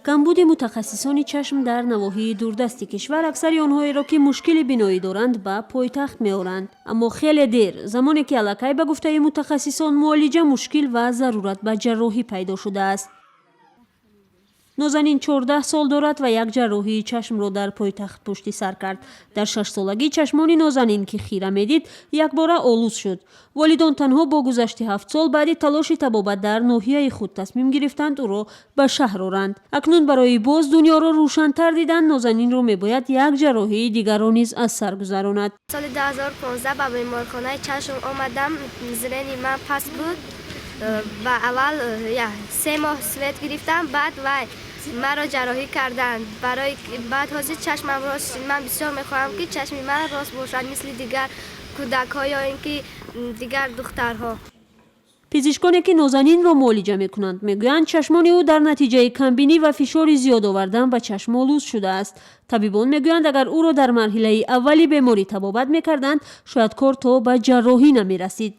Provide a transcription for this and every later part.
камбуди мутахассисони чашм дар навоҳии дурдасти кишвар аксари онҳоеро ки мушкили биноӣ доранд ба пойтахт меоранд. Аммо хеле дер, замоне ки аллакай ба гуфтаи мутахассисон муолиҷа мушкил ва зарурат ба ҷарроҳӣ пайдо шудааст. нозанин 14 сол дорад ва як ҷарроҳии чашмро дар пойтахт пушти сар кард. дар 6 солагӣ чашмони нозанин ки хира медид якбора олуз шуд. волидон танҳо бо гузашти 7 сол баъди талоши табобат дар ноҳияи худ тасмим гирифтанд ӯро ба шаҳр оранд. акнун барои боз дунёро рӯшантар дидан нозанинро мебояд як ҷарроҳии дигарро низ аз сар гузаронад. соли 2015 ба беморхонаи чашм омадам. зрени ман паст буд ва аввал 3 моҳ свет гирифтам, баъд вай маро ҷарроҳӣ карданд. барои баъд ҳозир чашмам рост. ман бисёр мехоҳам ки чашми ман рост бошад мисли дигар кӯдакҳо ё ин ки дигар духтарҳо. пизишконе ки нозанинро муолиҷа мекунанд мегӯянд чашмони ӯ дар натиҷаи камбинӣ ва фишори зиёд овардан ба чашм олуз шудааст. табибон мегӯянд агар ӯро дар марҳилаи аввали беморӣ табобат мекарданд шояд кор то ба ҷарроҳӣ намерасид.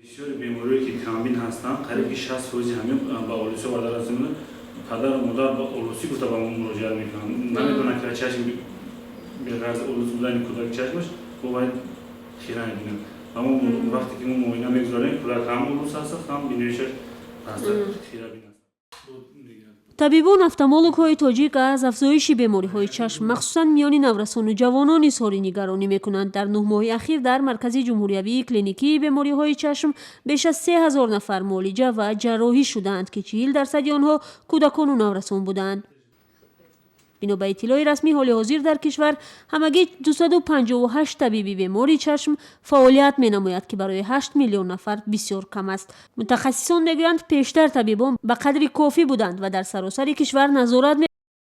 бисёри бемориҳое ки камбин ҳастанд қариби 60% ҳамин ба олусӣ оварда расонда. падару модар ба олусӣ гуфта ба мо муроҷиат мекунанд. намедонанд ки чашм беғарз олуз будани кӯдак чашмаш боваид хира мебинад. аммо вақте ки мо муоина мегузорем кӯдак ҳам олуз аст ҳам биноишаш аста хира бинад. табибон офтальмологҳои тоҷик аз афзоиши бемориҳои чашм махсусан миёни наврасону ҷавонон изҳори нигаронӣ мекунанд. дар 9 моҳи ахир дар маркази ҷумҳуриявии клиникии бемориҳои чашм беш аз 3000 нафар муолиҷа ва ҷарроҳӣ шудаанд ки 40% онҳо кӯдакону наврасон буданд. бино ба иттилои расмӣ ҳоли ҳозир дар кишвар ҳамагӣ 258 табиби бемори чашм фаъолият менамояд ки барои 8 миллион нафар бисёр кам аст. мутахассисон мегӯянд пештар табибон ба қадри кофӣ буданд ва дар саросари кишвар назорат